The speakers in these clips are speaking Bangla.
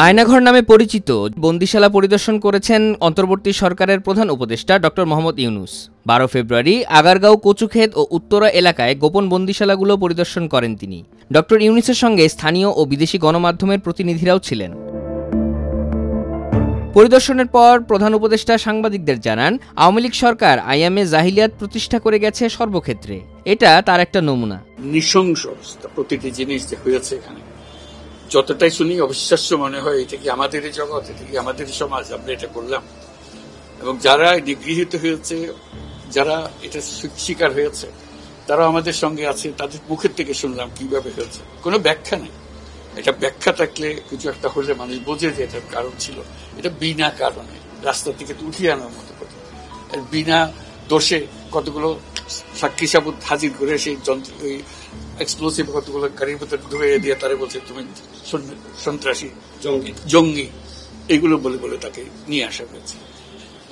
আয়নাঘর নামে পরিচিত বন্দিশালা পরিদর্শন করেছেন অন্তর্বর্তী সরকারের প্রধান উপদেষ্টা ডক্টর মোহাম্মদ ইউনূস। ১২ ফেব্রুয়ারি আগারগাঁও, কচুক্ষেত ও উত্তরা এলাকায় গোপন বন্দিশালাগুলো পরিদর্শন করেন তিনি। ডক্টর ইউনূসের সঙ্গে স্থানীয় ও বিদেশি গণমাধ্যমের প্রতিনিধিরাও ছিলেন। পরিদর্শনের পর প্রধান উপদেষ্টা সাংবাদিকদের জানান, আওয়ামী লীগ সরকার আইএমএ জাহিলিয়াত প্রতিষ্ঠা করে গেছে সর্বক্ষেত্রে। এটা তার একটা নমুনা। নৃশংস অবস্থা, প্রতিটি জিনিস যে হয়েছে এখানে যতটাই শুনি অবিশ্বাস্য মনে হয়। এটা কি আমাদেরই জগৎ, এটা কি আমাদেরই সমাজ, আমরা এটা করলাম? এবং যারা নিগৃহীত হয়েছে, যারা এটা শিকার হয়েছে, তারা আমাদের সঙ্গে আছে। তাদের মুখের থেকে শুনলাম কিভাবে হয়েছে। কোনো ব্যাখ্যা নেই। এটা ব্যাখ্যা থাকলে কিছু একটা হলে মানুষ বোঝে যে এটার কারণ ছিল। এটা বিনা কারণে রাস্তা থেকে উঠিয়ে আনার মতো কথা। বিনা দোষে কতগুলো সাক্ষী সাবুত হাজির করে সেই যন্ত্র এক্সপ্লোসিভ কতগুলো গাড়ির ভিতরে ঢুকে দিয়ে তারা বলছে তুমি সন্ত্রাসী, জঙ্গি, এগুলো বলে বলে তাকে নিয়ে আসা হয়েছে।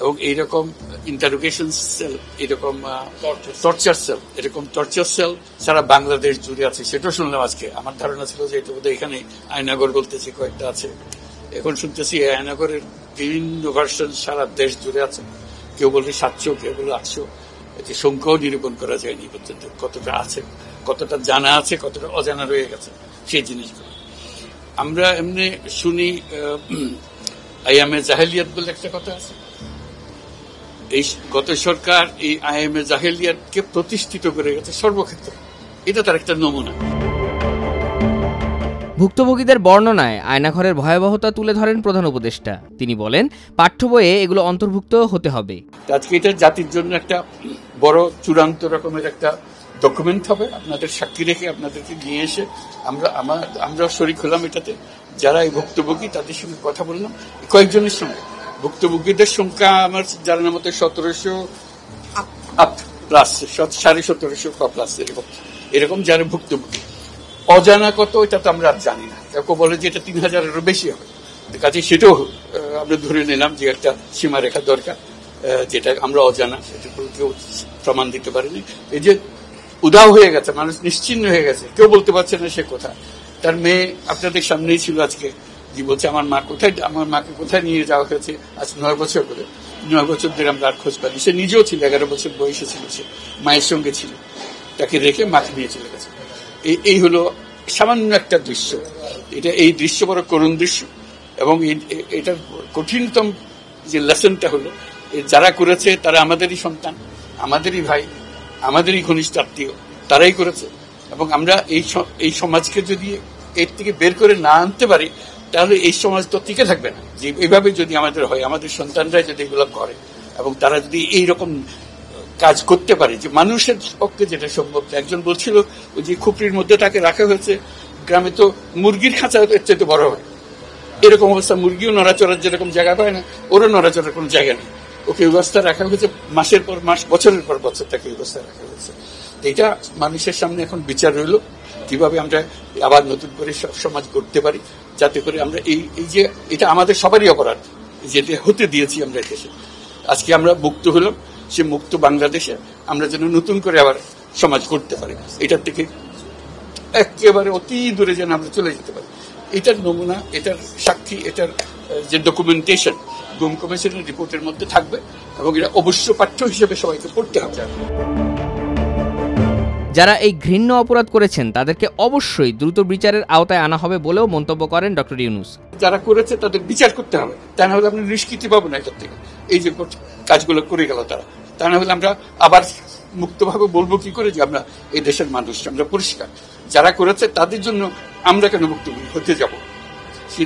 এবং এইরকম ইন্টারোগেশন সেল, এরকম টর্চার সেল, এরকম টর্চার সেল সারা বাংলাদেশ জুড়ে আছে। সেটাও শুনলাম আজকে। আমার ধারণা ছিল যে এটা বোধহয় এখানে আয়নাগর বলতেছে কয়েকটা আছে, এখন শুনতেছি আয়নাগরের বিভিন্ন ভার্সন সারা দেশ জুড়ে আছে। কেউ বলে 700, কেউ বলে 800। এতে সংখ্যাও নিরূপণ করা যায়নি পর্যন্ত কতটা আছে, কতটা জানা আছে, কতটা অজানা রয়ে গেছে সেই জিনিসগুলো। আমরা এমনি শুনি আইএমএ জাহেলিয়াত বলে একটা কথা আছে। এই গত সরকার এই আইএমএ জাহেলিয়াতকে প্রতিষ্ঠিত করে গেছে সর্বক্ষেত্রে। এটা তার একটা নমুনা। ভুক্তভোগীদের বর্ণনায় আয়নাঘরের ভয়াবহতা তুলে ধরেন প্রধান উপদেষ্টা। তিনি বলেন, পাঠ্য বইয়ে এগুলো অন্তর্ভুক্ত হতে হবে। আজকে এটা জাতির জন্য একটা বড় চূড়ান্ত রকমের একটা ডকুমেন্ট হবে। আপনাদের সাক্ষী রেখে আপনাদেরকে নিয়ে এসে আমরা শরিক হলাম এটাতে। যারা এই ভুক্তভোগী তাদের সঙ্গে কথা বললাম, কয়েকজনের সঙ্গে। ভুক্তভোগীদের সংখ্যা আমার জানার মতো 1700 প্লাস, 1750 প্লাস এরকম যারা ভুক্তভোগী। অজানা কত এটা তো আমরা আর জানি না। কেউ বলে যে এটা 3000-এরও বেশি হবে। কাজে সেটাও আমরা ধরে নিলাম যে একটা সীমারেখা দরকার, যেটা আমরা অজানা, সেটা কেউ প্রমাণ দিতে পারেনি। এই যে উধাও হয়ে গেছে, মানুষ নিশ্চিহ্ন হয়ে গেছে, কেউ বলতে পারছে না সে কোথায়। তার মেয়ে আপনাদের সামনেই ছিল আজকে, যে বলছে আমার মাকে কোথায় নিয়ে যাওয়া হয়েছে। আজ 9 বছর করে, 9 বছর ধরে আমরা আর খোঁজ পাইনি। সে নিজেও ছিল, 11 বছর বয়সে ছিল, সে মায়ের সঙ্গে ছিল, তাকে রেখে মাকে নিয়ে চলে গেছে। এই হলো সামান্য একটা দৃশ্য। এই দৃশ্য বড় করুণ দৃশ্য। এবং এটার কঠিনতম যে লেসনটা হলো, যারা করেছে তারা আমাদেরই সন্তান, আমাদেরই ভাই, আমাদেরই ঘনিষ্ঠ আত্মীয়, তারাই করেছে। এবং আমরা এই সমাজকে যদি এর থেকে বের করে না আনতে পারি, তাহলে এই সমাজ তো টিকে থাকবে না। যে এইভাবে যদি আমাদের হয়, আমাদের সন্তানরাই যদি এগুলো করে এবং তারা যদি এইরকম কাজ করতে পারে, যে মানুষের পক্ষে যেটা সম্ভব। একজন বলছিল যে খুপড়ির মধ্যে তাকে রাখা হয়েছে, গ্রামে তো মুরগির খাঁচা এর চাইতে বড় হয়। এরকম অবস্থা, মুরগিও নড়াচড়ার যেরকম জায়গা পায় না, ওরও নড়াচড়ার কোনো জায়গা নেই। ওকে ব্যবস্থা রাখা হয়েছে, মাসের পর মাস, বছরের পর বছর তাকে ব্যবস্থা রাখা হয়েছে। এটা মানুষের সামনে এখন বিচার রইল, কিভাবে আমরা আবার নতুন করে সমাজ করতে পারি, যাতে করে আমরা এই যে এটা আমাদের সবারই অপরাধ, যেটা হতে দিয়েছি আমরা দেশে। আজকে আমরা মুক্ত হলাম, সে মুক্ত বাংলাদেশে আমরা যেন নতুন করে আবার সমাজ করতে পারি, এটার থেকে একেবারে অতি দূরে যেন আমরা চলে যেতে পারি। এটার নমুনা, এটার সাক্ষী, এটার যে ডকুমেন্টেশন গুম কমিশনের রিপোর্টের মধ্যে থাকবে এবং এটা অবশ্য পাঠ্য হিসেবে সবাইকে পড়তে হবে। যারা এই ঘৃণ্য অপরাধ করেছেন তাদেরকে অবশ্যই দ্রুত বিচারের আওতায় আনা হবে বলেও মন্তব্য করেন ডক্টর ইউনূস। যারা করেছে তাদের বিচার করতে হবে, তা না হলে আমরা নিষ্কৃতি পাবো না এটার থেকে। এই যে কাজগুলো করে গেল তারা, তা না হলে আমরা আবার মুক্তভাবে বলবো কি করে যে আমরা এই দেশের মানুষ, আমরা পরিষ্কার। যারা করেছে তাদের জন্য আমরা কেন মুক্ত হতে যাব?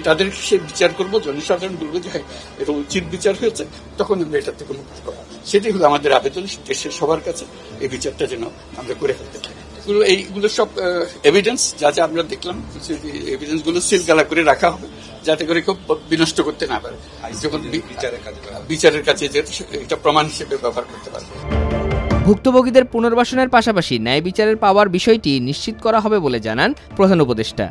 তাদের সে বিচার করবো, জনসাধারণ বলবো যে হ্যাঁ এটা উচিত বিচার হয়েছে, তখন আমরা এটার থেকে মুক্ত পাবো। সেটাই হলো আমাদের আবেদন দেশের সবার কাছে, এই বিচারটা যেন আমরা করে ফেলতে পারি। এইগুলো সব এভিডেন্স, যা যা আমরা দেখলাম, এভিডেন্স গুলো সিলগালা করে রাখা হবে, যাতে করে কেউ বিনষ্ট করতে না পারে, যখন বিচারের কাছে এটা প্রমাণ হিসেবে ব্যবহার করতে পারবে। ভুক্তভোগীদের পুনর্বাসনের পাশাপাশি ন্যায় বিচারের পাওয়ার বিষয়টি নিশ্চিত করা হবে বলে জানান প্রধান উপদেষ্টা।